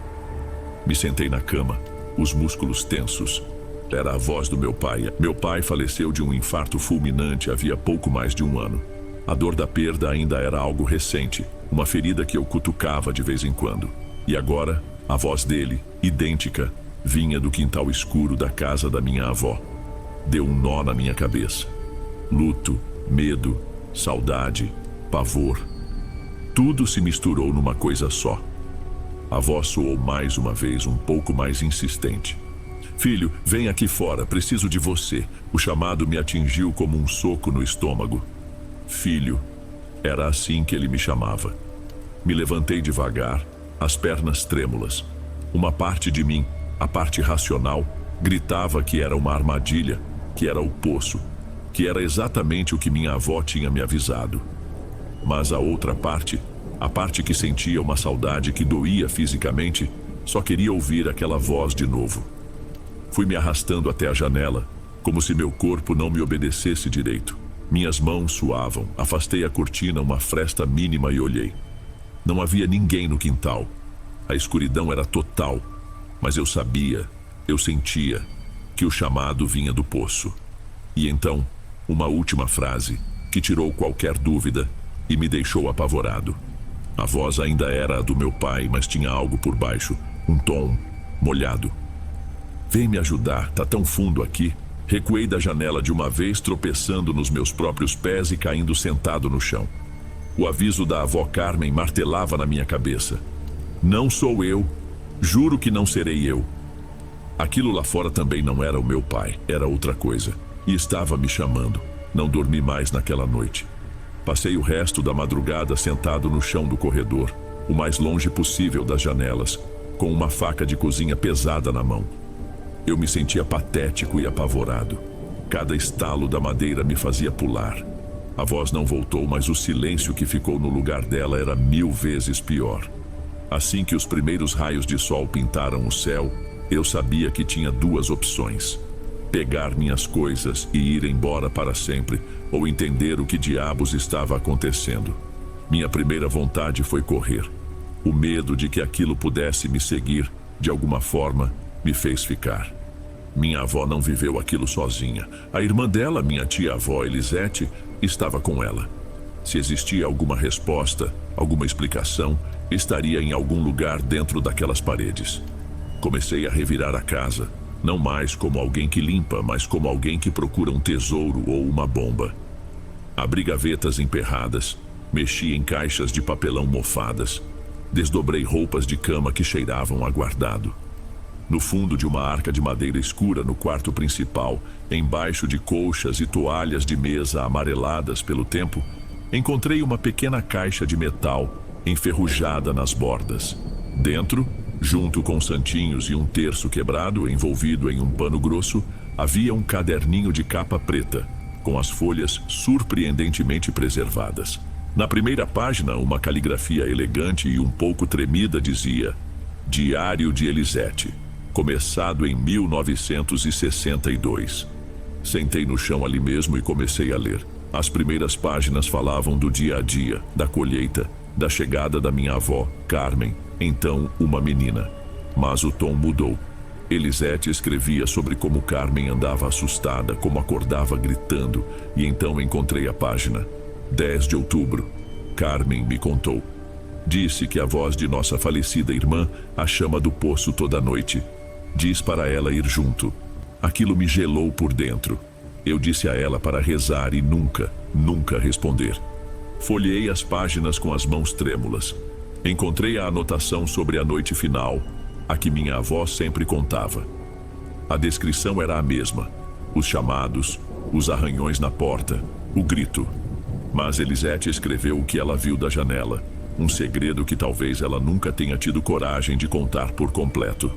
Me sentei na cama, os músculos tensos. Era a voz do meu pai. Meu pai faleceu de um infarto fulminante havia pouco mais de 1 ano. A dor da perda ainda era algo recente, uma ferida que eu cutucava de vez em quando. E agora, a voz dele, idêntica, vinha do quintal escuro da casa da minha avó. Deu um nó na minha cabeça. Luto, medo, saudade, pavor. Tudo se misturou numa coisa só. A voz soou mais uma vez, um pouco mais insistente. Filho, vem aqui fora, preciso de você. O chamado me atingiu como um soco no estômago. Filho, era assim que ele me chamava. Me levantei devagar, as pernas trêmulas. Uma parte de mim, a parte racional, gritava que era uma armadilha, que era o poço, que era exatamente o que minha avó tinha me avisado. Mas a outra parte, a parte que sentia uma saudade que doía fisicamente, só queria ouvir aquela voz de novo. Fui me arrastando até a janela, como se meu corpo não me obedecesse direito. Minhas mãos suavam, afastei a cortina uma fresta mínima e olhei. Não havia ninguém no quintal. A escuridão era total, mas eu sabia, eu sentia, que o chamado vinha do poço. E então, uma última frase, que tirou qualquer dúvida e me deixou apavorado. A voz ainda era a do meu pai, mas tinha algo por baixo, um tom molhado. Vem me ajudar, tá tão fundo aqui. Recuei da janela de uma vez, tropeçando nos meus próprios pés e caindo sentado no chão. O aviso da avó Carmen martelava na minha cabeça. Não sou eu, juro que não serei eu. Aquilo lá fora também não era o meu pai, era outra coisa, e estava me chamando. Não dormi mais naquela noite. Passei o resto da madrugada sentado no chão do corredor, o mais longe possível das janelas, com uma faca de cozinha pesada na mão. Eu me sentia patético e apavorado. Cada estalo da madeira me fazia pular. A voz não voltou, mas o silêncio que ficou no lugar dela era 1000 vezes pior. Assim que os primeiros raios de sol pintaram o céu, eu sabia que tinha 2 opções: pegar minhas coisas e ir embora para sempre, ou entender o que diabos estava acontecendo. Minha primeira vontade foi correr. O medo de que aquilo pudesse me seguir, de alguma forma, me fez ficar. Minha avó não viveu aquilo sozinha. A irmã dela, minha tia-avó Elisete, estava com ela. Se existia alguma resposta, alguma explicação, estaria em algum lugar dentro daquelas paredes. Comecei a revirar a casa, não mais como alguém que limpa, mas como alguém que procura um tesouro ou uma bomba. Abri gavetas emperradas, mexi em caixas de papelão mofadas, desdobrei roupas de cama que cheiravam a guardado. No fundo de uma arca de madeira escura no quarto principal, embaixo de colchas e toalhas de mesa amareladas pelo tempo, encontrei uma pequena caixa de metal enferrujada nas bordas. Dentro, junto com santinhos e um terço quebrado envolvido em um pano grosso, havia um caderninho de capa preta, com as folhas surpreendentemente preservadas. Na primeira página, uma caligrafia elegante e um pouco tremida dizia: Diário de Elisete, começado em 1962. Sentei no chão ali mesmo e comecei a ler. As primeiras páginas falavam do dia a dia, da colheita, da chegada da minha avó, Carmen, então uma menina. Mas o tom mudou. Elisete escrevia sobre como Carmen andava assustada, como acordava gritando, e então encontrei a página. 10 de outubro. Carmen me contou. Disse que a voz de nossa falecida irmã a chama do poço toda noite. Diz para ela ir junto. Aquilo me gelou por dentro. Eu disse a ela para rezar e nunca responder. Folheei as páginas com as mãos trêmulas. Encontrei a anotação sobre a noite final, a que minha avó sempre contava. A descrição era a mesma: os chamados, os arranhões na porta, o grito. Mas Elisete escreveu o que ela viu da janela, um segredo que talvez ela nunca tenha tido coragem de contar por completo.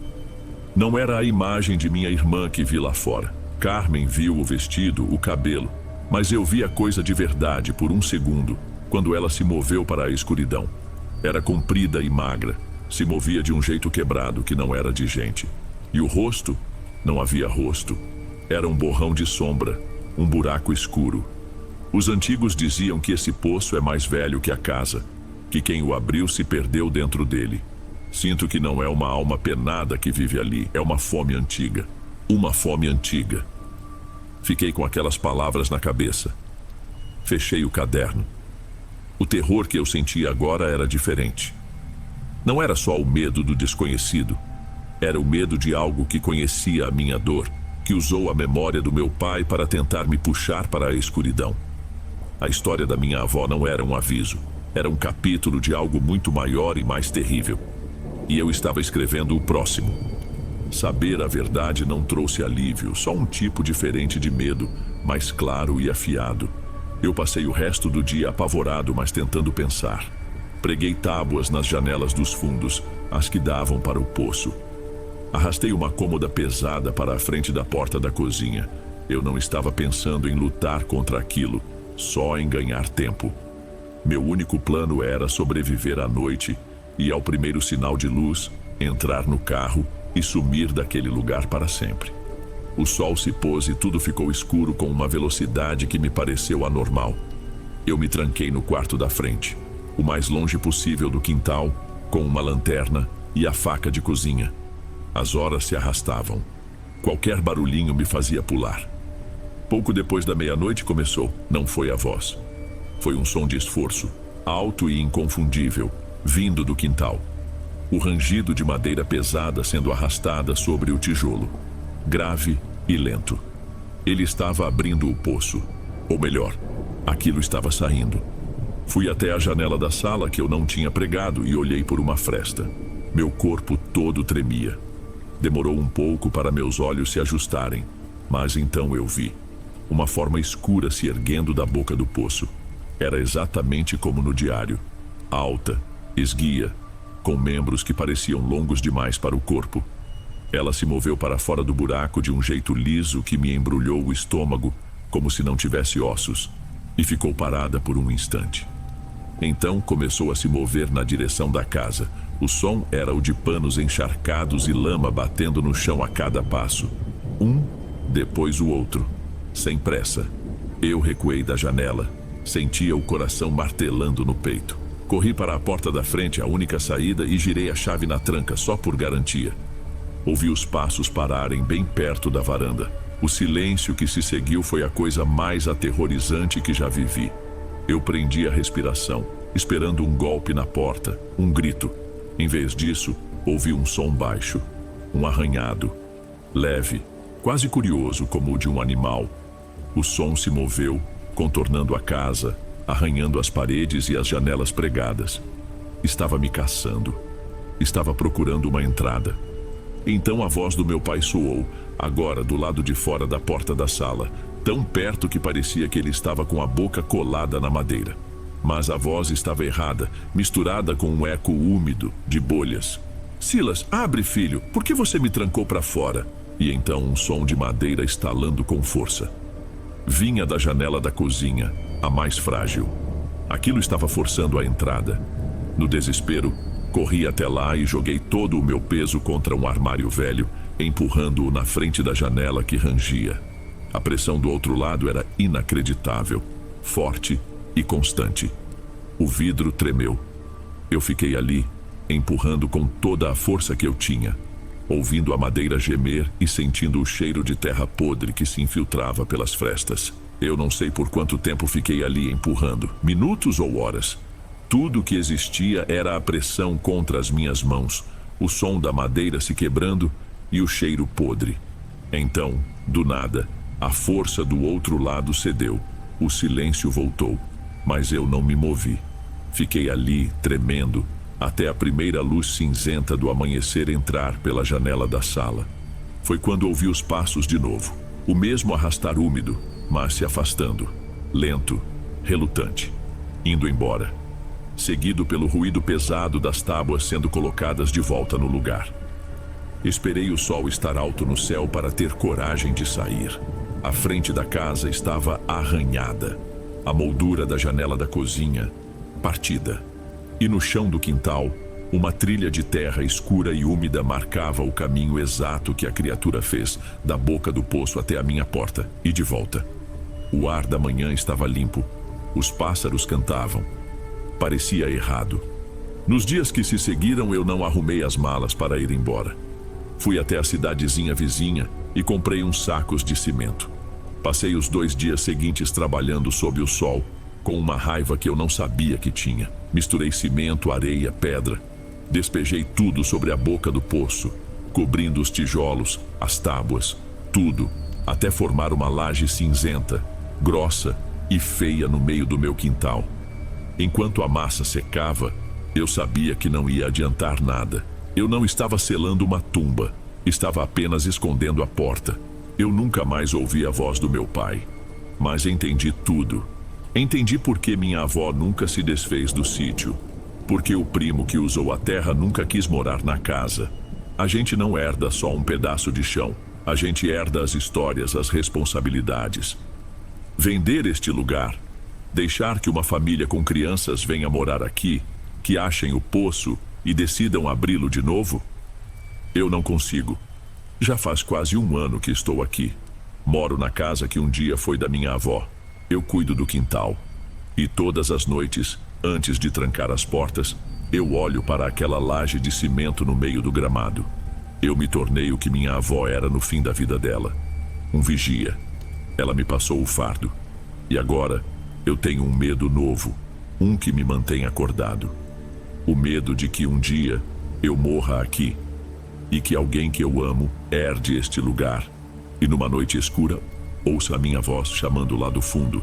Não era a imagem de minha irmã que vi lá fora. Carmen viu o vestido, o cabelo, mas eu vi a coisa de verdade por um segundo, quando ela se moveu para a escuridão. Era comprida e magra, se movia de um jeito quebrado que não era de gente. E o rosto? Não havia rosto. Era um borrão de sombra, um buraco escuro. Os antigos diziam que esse poço é mais velho que a casa, que quem o abriu se perdeu dentro dele. Sinto que não é uma alma penada que vive ali, é uma fome antiga. Uma fome antiga. Fiquei com aquelas palavras na cabeça. Fechei o caderno. O terror que eu sentia agora era diferente. Não era só o medo do desconhecido. Era o medo de algo que conhecia a minha dor, que usou a memória do meu pai para tentar me puxar para a escuridão. A história da minha avó não era um aviso. Era um capítulo de algo muito maior e mais terrível. E eu estava escrevendo o próximo. Saber a verdade não trouxe alívio, só um tipo diferente de medo, mais claro e afiado. Eu passei o resto do dia apavorado, mas tentando pensar. Preguei tábuas nas janelas dos fundos, as que davam para o poço. Arrastei uma cômoda pesada para a frente da porta da cozinha. Eu não estava pensando em lutar contra aquilo, só em ganhar tempo. Meu único plano era sobreviver à noite e, ao primeiro sinal de luz, entrar no carro e sumir daquele lugar para sempre. O sol se pôs e tudo ficou escuro com uma velocidade que me pareceu anormal. Eu me tranquei no quarto da frente, o mais longe possível do quintal, com uma lanterna e a faca de cozinha. As horas se arrastavam. Qualquer barulhinho me fazia pular. Pouco depois da meia-noite começou. Não foi a voz. Foi um som de esforço, alto e inconfundível, vindo do quintal. O rangido de madeira pesada sendo arrastada sobre o tijolo. Grave e lento. Ele estava abrindo o poço. Ou melhor, aquilo estava saindo. Fui até a janela da sala que eu não tinha pregado e olhei por uma fresta. Meu corpo todo tremia. Demorou um pouco para meus olhos se ajustarem, mas então eu vi. Uma forma escura se erguendo da boca do poço. Era exatamente como no diário. Alta, esguia, com membros que pareciam longos demais para o corpo. Ela se moveu para fora do buraco de um jeito liso que me embrulhou o estômago, como se não tivesse ossos, e ficou parada por um instante. Então começou a se mover na direção da casa. O som era o de panos encharcados e lama batendo no chão a cada passo. Um, depois o outro, sem pressa. Eu recuei da janela. Sentia o coração martelando no peito. Corri para a porta da frente, a única saída, e girei a chave na tranca, só por garantia. Ouvi os passos pararem bem perto da varanda. O silêncio que se seguiu foi a coisa mais aterrorizante que já vivi. Eu prendi a respiração, esperando um golpe na porta, um grito. Em vez disso, ouvi um som baixo, um arranhado, leve, quase curioso como o de um animal. O som se moveu, contornando a casa, arranhando as paredes e as janelas pregadas. Estava me caçando. Estava procurando uma entrada. Então a voz do meu pai soou, agora do lado de fora da porta da sala, tão perto que parecia que ele estava com a boca colada na madeira. Mas a voz estava errada, misturada com um eco úmido, de bolhas. "Silas, abre, filho, por que você me trancou para fora?" E então um som de madeira estalando com força. Vinha da janela da cozinha, a mais frágil. Aquilo estava forçando a entrada. No desespero, corri até lá e joguei todo o meu peso contra um armário velho, empurrando-o na frente da janela que rangia. A pressão do outro lado era inacreditável, forte e constante. O vidro tremeu. Eu fiquei ali, empurrando com toda a força que eu tinha, ouvindo a madeira gemer e sentindo o cheiro de terra podre que se infiltrava pelas frestas. Eu não sei por quanto tempo fiquei ali empurrando, minutos ou horas. Tudo que existia era a pressão contra as minhas mãos, o som da madeira se quebrando e o cheiro podre. Então, do nada, a força do outro lado cedeu. O silêncio voltou, mas eu não me movi. Fiquei ali, tremendo, até a primeira luz cinzenta do amanhecer entrar pela janela da sala. Foi quando ouvi os passos de novo. O mesmo arrastar úmido, mas se afastando. Lento, relutante, indo embora. Seguido pelo ruído pesado das tábuas sendo colocadas de volta no lugar. Esperei o sol estar alto no céu para ter coragem de sair. A frente da casa estava arranhada. A moldura da janela da cozinha, partida. E no chão do quintal, uma trilha de terra escura e úmida marcava o caminho exato que a criatura fez, da boca do poço até a minha porta e de volta. O ar da manhã estava limpo. Os pássaros cantavam. Parecia errado. Nos dias que se seguiram, eu não arrumei as malas para ir embora. Fui até a cidadezinha vizinha e comprei uns sacos de cimento. Passei os 2 dias seguintes trabalhando sob o sol, com uma raiva que eu não sabia que tinha. Misturei cimento, areia, pedra. Despejei tudo sobre a boca do poço, cobrindo os tijolos, as tábuas, tudo, até formar uma laje cinzenta, grossa e feia no meio do meu quintal. Enquanto a massa secava, eu sabia que não ia adiantar nada. Eu não estava selando uma tumba, estava apenas escondendo a porta. Eu nunca mais ouvi a voz do meu pai, mas entendi tudo. Entendi por que minha avó nunca se desfez do sítio, porque o primo que usou a terra nunca quis morar na casa. A gente não herda só um pedaço de chão, a gente herda as histórias, as responsabilidades. Vender este lugar, deixar que uma família com crianças venha morar aqui, que achem o poço e decidam abri-lo de novo? Eu não consigo. Já faz quase 1 ano que estou aqui. Moro na casa que um dia foi da minha avó. Eu cuido do quintal. E todas as noites, antes de trancar as portas, eu olho para aquela laje de cimento no meio do gramado. Eu me tornei o que minha avó era no fim da vida dela. Um vigia. Ela me passou o fardo. E agora, eu tenho um medo novo. Um que me mantém acordado. O medo de que um dia eu morra aqui e que alguém que eu amo herde este lugar e numa noite escura ouça a minha voz chamando lá do fundo.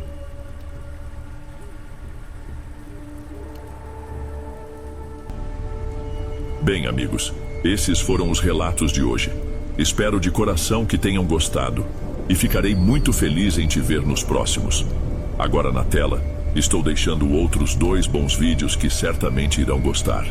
Bem, amigos, esses foram os relatos de hoje. Espero de coração que tenham gostado e ficarei muito feliz em te ver nos próximos. Agora na tela, estou deixando outros 2 bons vídeos que certamente irão gostar.